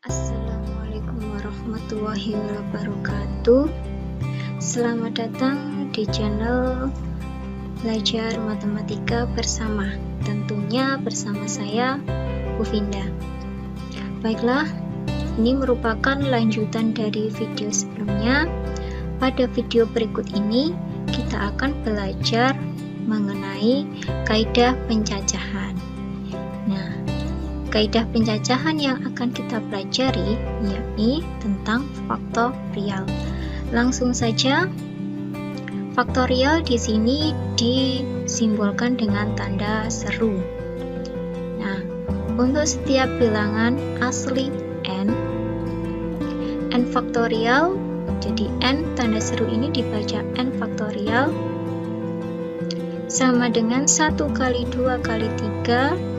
Assalamualaikum warahmatullahi wabarakatuh. Selamat datang di channel Belajar Matematika Bersama. Tentunya bersama saya, Bu Vinda. Baiklah, ini merupakan lanjutan dari video sebelumnya. Pada video berikut ini, kita akan belajar mengenai kaidah pencacahan. Nah, kaidah pencacahan yang akan kita pelajari yakni tentang faktorial. Langsung saja, faktorial di sini disimbolkan dengan tanda seru. Nah, untuk setiap bilangan asli n faktorial, jadi n tanda seru ini dibaca n faktorial sama dengan 1 kali 2 kali 3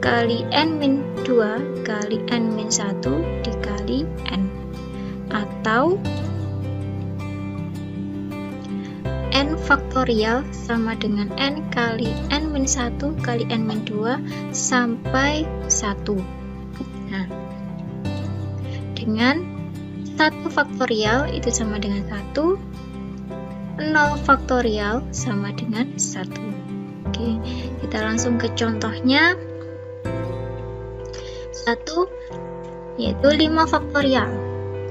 kali n-2 kali n-1 dikali n, atau n faktorial sama dengan n kali n-1 kali n-2 sampai 1. Nah, dengan 1 faktorial itu sama dengan 1, 0 faktorial sama dengan 1. Oke, kita langsung ke contohnya. 1 yaitu 5 faktorial.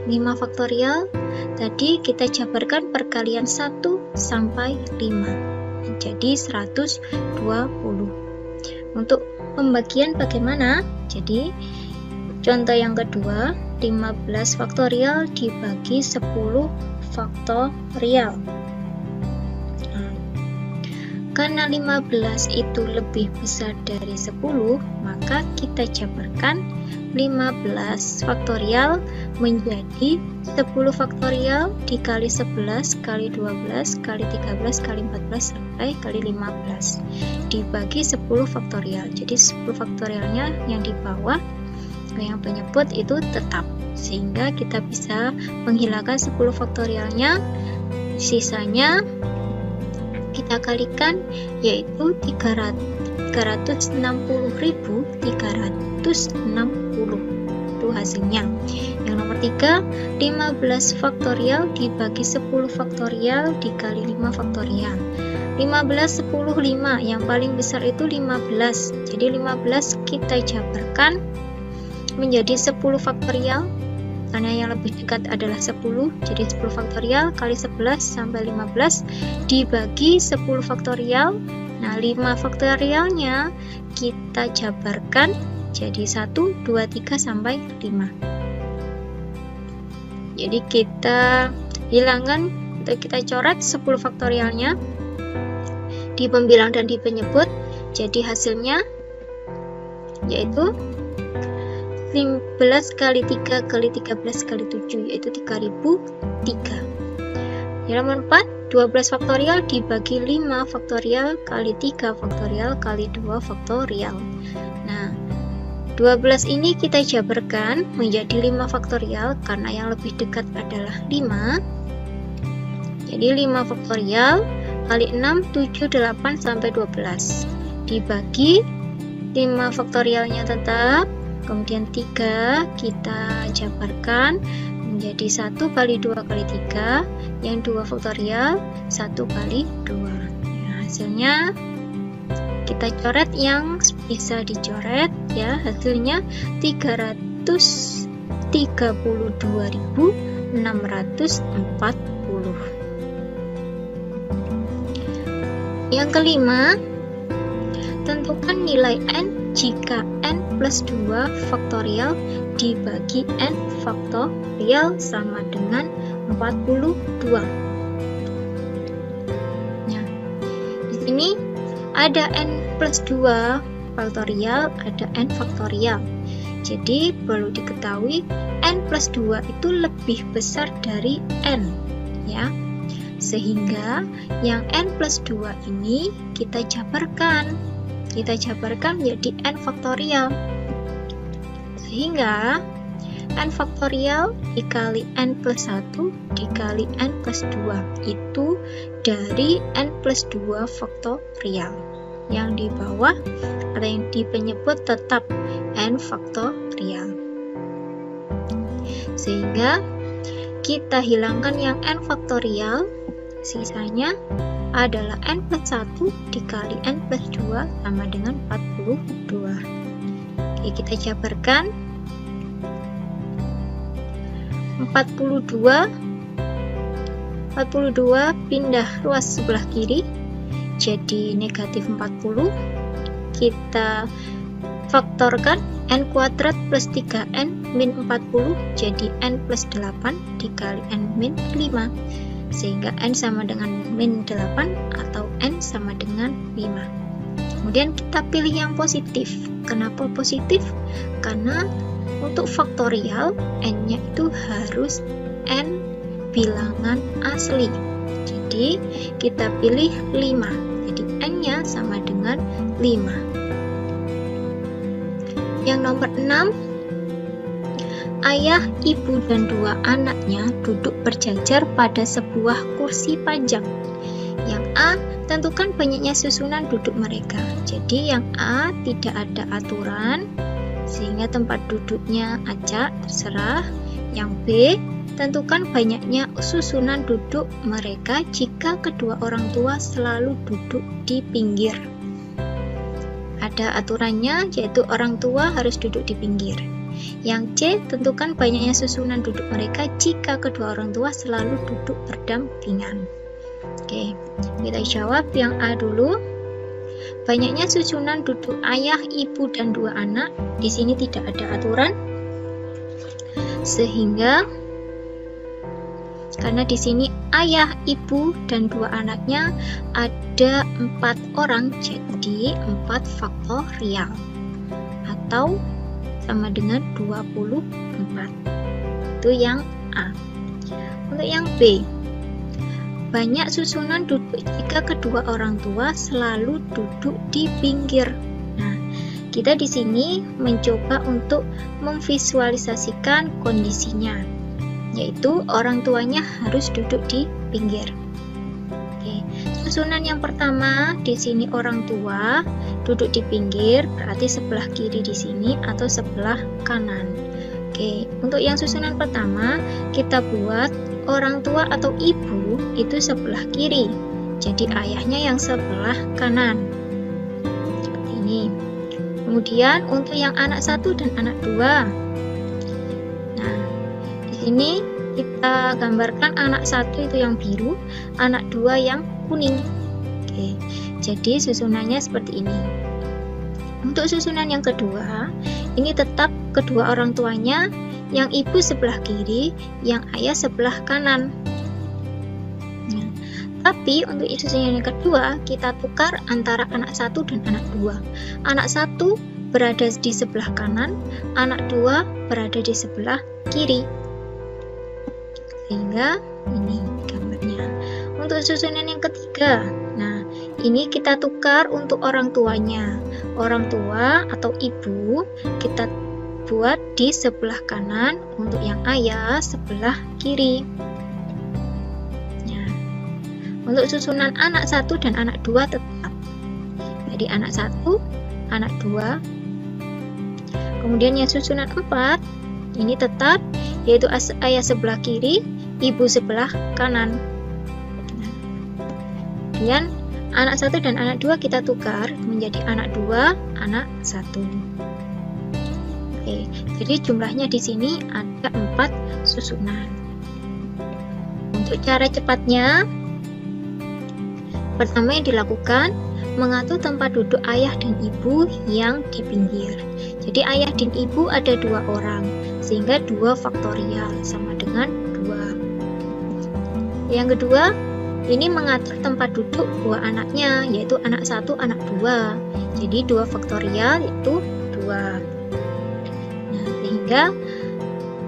5 faktorial tadi kita jabarkan perkalian 1 sampai 5 jadi 120. Untuk pembagian bagaimana? Jadi contoh yang kedua, 15 faktorial dibagi 10 faktorial. Karena 15 itu lebih besar dari 10, maka kita jabarkan 15 faktorial menjadi 10 faktorial dikali 11 kali 12 kali 13 kali 14 sampai kali 15 dibagi 10 faktorial. Jadi 10 faktorialnya yang di bawah yang penyebut itu tetap, sehingga kita bisa menghilangkan 10 faktorialnya, sisanya kita kalikan, yaitu 360.360 itu hasilnya. Yang nomor 3, 15 faktorial dibagi 10 faktorial dikali 5 faktorial. 15, 10, 5, yang paling besar itu 15, jadi 15 kita jabarkan menjadi 10 faktorial karena yang lebih dekat adalah 10, jadi 10 faktorial kali 11 sampai 15 dibagi 10 faktorial. Nah, 5 faktorialnya kita jabarkan jadi 1, 2, 3 sampai 5. Jadi kita hilangkan atau kita coret 10 faktorialnya di pembilang dan di penyebut. Jadi hasilnya yaitu 15 kali 3 kali 13 kali 7 yaitu 3003. Yang nomor 4, 12 faktorial dibagi 5 faktorial kali 3 faktorial kali 2 faktorial. Nah, 12 ini kita jabarkan menjadi 5 faktorial karena yang lebih dekat adalah 5. Jadi 5 faktorial kali 6, 7, 8 sampai 12 dibagi 5 faktorialnya tetap. Kemudian 3 kita jabarkan menjadi 1 kali 2 kali 3, yang 2 faktorial 1 kali 2. Nah, hasilnya kita coret yang bisa dicoret ya, hasilnya 332.640. Yang kelima, tentukan nilai n jika n plus 2 faktorial dibagi n faktorial sama dengan 42. Nah, di sini ada n plus 2 faktorial, ada n faktorial. Jadi perlu diketahui n plus 2 itu lebih besar dari n ya. Sehingga yang n plus 2 ini kita jabarkan menjadi n faktorial, sehingga n faktorial dikali n plus 1 dikali n plus 2 itu dari n plus 2 faktorial. Yang di bawah atau yang di penyebut tetap n faktorial. sehingga kita hilangkan yang n faktorial, sisanya adalah n plus 1 dikali n plus 2 sama dengan 42. Oke, kita jabarkan. 42 pindah ruas sebelah kiri jadi negatif 40. Kita faktorkan n kuadrat plus 3n min 40 jadi n plus 8 dikali n min 5, sehingga n sama dengan min 8 atau n sama dengan 5. Kemudian kita pilih yang positif. Kenapa positif? Karena untuk faktorial n-nya itu harus n bilangan asli. Jadi kita pilih 5. Jadi n-nya sama dengan 5. Yang nomor 6, ayah, ibu, dan 2 anaknya duduk berjajar pada sebuah kursi panjang. Yang A, tentukan banyaknya susunan duduk mereka. Jadi yang A tidak ada aturan, sehingga tempat duduknya acak, terserah. Yang B, tentukan banyaknya susunan duduk mereka jika kedua orang tua selalu duduk di pinggir. Ada aturannya, yaitu orang tua harus duduk di pinggir. Yang C, tentukan banyaknya susunan duduk mereka jika kedua orang tua selalu duduk berdampingan. Oke, kita jawab yang A dulu. Banyaknya susunan duduk ayah, ibu, dan 2 anak. Di sini tidak ada aturan, sehingga karena di sini ayah, ibu, dan 2 anaknya ada 4 orang, jadi 4 faktorial atau sama dengan 24. Itu yang A. Untuk yang B, banyak susunan duduk jika kedua orang tua selalu duduk di pinggir. Nah, kita di sini mencoba untuk memvisualisasikan kondisinya, yaitu orang tuanya harus duduk di pinggir. Oke, susunan yang pertama di sini orang tua duduk di pinggir, berarti sebelah kiri di sini atau sebelah kanan. Oke, untuk yang susunan pertama kita buat orang tua atau ibu itu sebelah kiri, jadi ayahnya yang sebelah kanan seperti ini. Kemudian untuk yang anak 1 dan anak 2, nah di sini kita gambarkan anak 1 itu yang biru, anak 2 yang kuning. Oke, jadi susunannya seperti ini. Untuk susunan yang kedua, ini tetap kedua orang tuanya, yang ibu sebelah kiri, yang ayah sebelah kanan. Nah, tapi untuk susunan yang kedua, kita tukar antara anak 1 dan anak 2. Anak 1 berada di sebelah kanan, anak 2 berada di sebelah kiri. Sehingga ini gambarnya. Untuk susunan yang ketiga, nah ini kita tukar untuk orang tuanya. Orang tua atau ibu kita buat di sebelah kanan, untuk yang ayah sebelah kiri. Nah, untuk susunan anak 1 dan anak 2 tetap. Jadi anak 1, anak 2. Kemudian yang susunan 4 ini tetap, yaitu ayah sebelah kiri, ibu sebelah kanan. Nah, kemudian anak 1 dan anak 2 kita tukar menjadi anak 2, anak 1. Oke, jadi jumlahnya di sini ada 4 susunan. Untuk cara cepatnya, pertama yang dilakukan, mengatur tempat duduk ayah dan ibu yang di pinggir. Jadi ayah dan ibu ada 2 orang, sehingga 2 faktorial sama dengan 2. Yang kedua, ini mengatur tempat duduk 2 anaknya, yaitu anak 1, anak 2. Jadi 2 faktorial itu 2. Nah, sehingga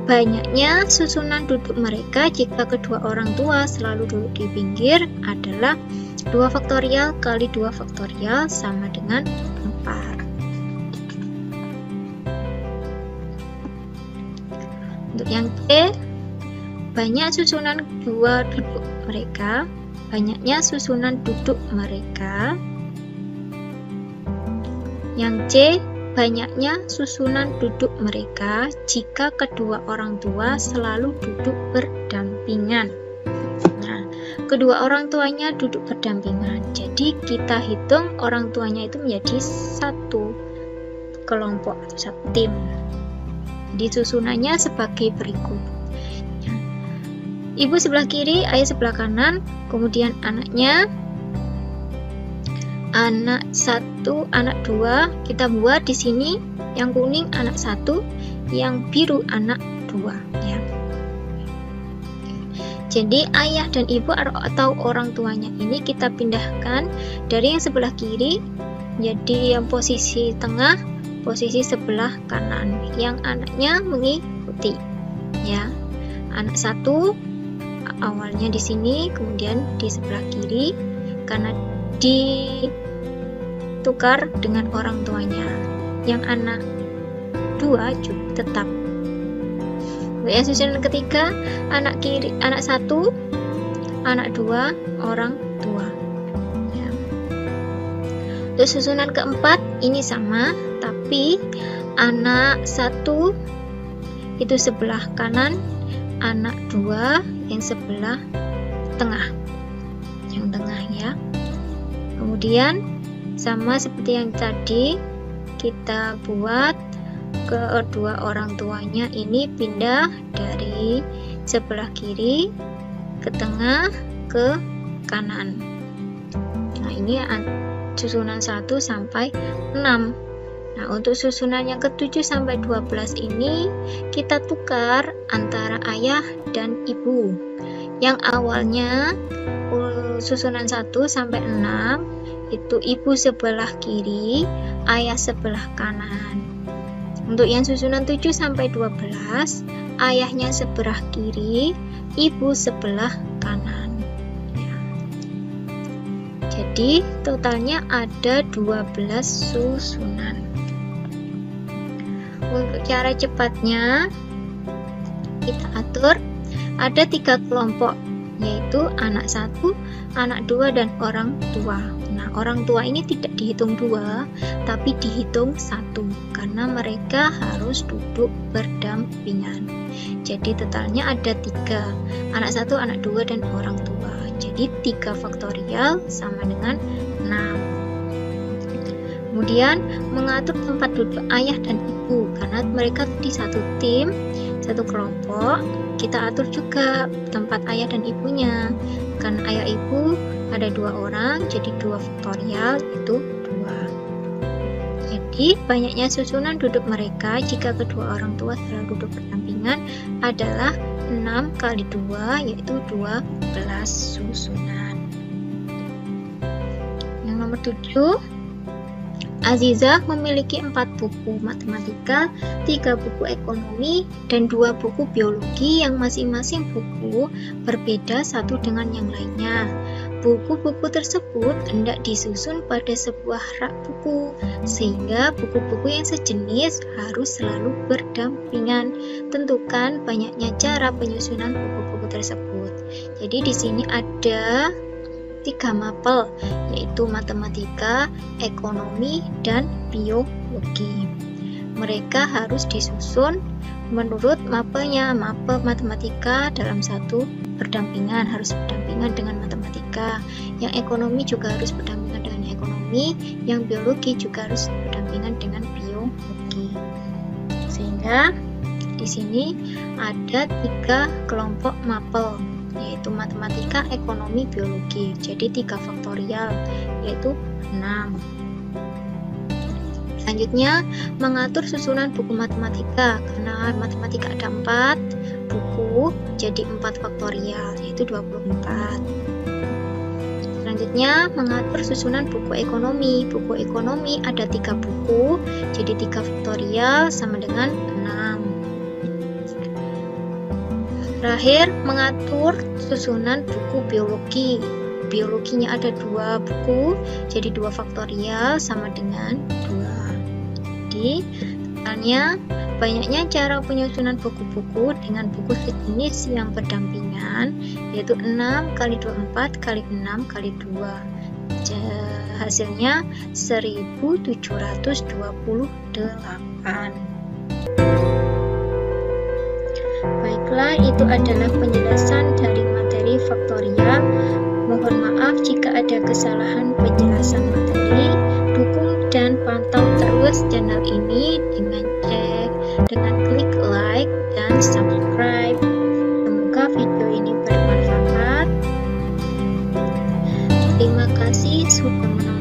banyaknya susunan duduk mereka jika kedua orang tua selalu duduk di pinggir adalah 2 faktorial kali 2 faktorial sama dengan 4. Untuk yang C, banyak susunan 2 duduk mereka, banyaknya susunan duduk mereka. Yang C, banyaknya susunan duduk mereka jika kedua orang tua selalu duduk berdampingan. Nah, kedua orang tuanya duduk berdampingan. Jadi kita hitung orang tuanya itu menjadi satu kelompok atau satu tim. Jadi susunannya sebagai berikut. Ibu sebelah kiri, ayah sebelah kanan, kemudian anaknya, anak 1, anak 2, kita buat di sini yang kuning anak 1, yang biru anak 2 ya. Jadi ayah dan ibu atau orang tuanya ini kita pindahkan dari yang sebelah kiri jadi yang posisi tengah, posisi sebelah kanan, yang anaknya mengikuti ya. Anak 1 awalnya di sini, kemudian di sebelah kiri karena ditukar dengan orang tuanya. Yang anak 2 juga tetap. Yang susunan ketiga, anak kiri, anak 1, anak 2, orang tua. Ya. Terus susunan keempat ini sama, tapi anak 1 itu sebelah kanan, anak 2 yang sebelah tengah. Yang tengah ya. Kemudian sama seperti yang tadi kita buat, kedua orang tuanya ini pindah dari sebelah kiri ke tengah ke kanan. Nah, ini susunan 1 sampai 6. Nah, untuk susunan yang ke-7 sampai 12 ini kita tukar antara ayah dan ibu. Yang awalnya susunan 1 sampai 6 itu ibu sebelah kiri, ayah sebelah kanan. Untuk yang susunan 7 sampai 12, ayahnya sebelah kiri, ibu sebelah kanan. Ya. Jadi totalnya ada 12 susunan. Untuk cara cepatnya kita atur ada 3 kelompok, yaitu anak 1, anak 2, dan orang tua. Nah, orang tua ini tidak dihitung 2, tapi dihitung 1 karena mereka harus duduk berdampingan. Jadi totalnya ada 3, anak 1, anak 2, dan orang tua. Jadi 3 faktorial sama dengan 6. Kemudian mengatur tempat duduk ayah dan ibu karena mereka di satu tim, satu kelompok. Kita atur juga tempat ayah dan ibunya. Karena ayah ibu ada 2 orang, jadi 2 faktorial itu 2. Jadi banyaknya susunan duduk mereka jika kedua orang tua selalu duduk berdampingan adalah 6 kali 2, yaitu 12 susunan. Yang nomor 7, Azizah memiliki 4 buku matematika, 3 buku ekonomi, dan 2 buku biologi yang masing-masing buku berbeda satu dengan yang lainnya. Buku-buku tersebut hendak disusun pada sebuah rak buku, sehingga buku-buku yang sejenis harus selalu berdampingan. Tentukan banyaknya cara penyusunan buku-buku tersebut. Jadi di sini ada 3 mapel, yaitu matematika, ekonomi, dan biologi. Mereka harus disusun menurut mapelnya. Mapel matematika dalam satu berdampingan, harus berdampingan dengan matematika. Yang ekonomi juga harus berdampingan dengan ekonomi. Yang biologi juga harus berdampingan dengan biologi. Sehingga di sini ada 3 kelompok mapel, yaitu matematika, ekonomi, biologi. Jadi 3 faktorial, yaitu 6. Selanjutnya, mengatur susunan buku matematika. Karena matematika ada 4 buku, jadi 4 faktorial, yaitu 24. Selanjutnya, mengatur susunan buku ekonomi. Buku ekonomi ada 3 buku, jadi 3 faktorial sama dengan 6. Terakhir, mengatur susunan buku biologi. Biologinya ada 2 buku, jadi 2 faktorial sama dengan 2. Jadi, totalnya banyaknya cara penyusunan buku-buku dengan buku sejenis yang berdampingan, yaitu 6 kali 24 kali 6 kali 2. hasilnya 1728. Baiklah, itu adalah penjelasan dari materi faktorial. Mohon maaf jika ada kesalahan penjelasan materi. Dukung dan pantau terus channel ini dengan klik like dan subscribe. Semoga video ini bermanfaat. Terima kasih sudah menonton.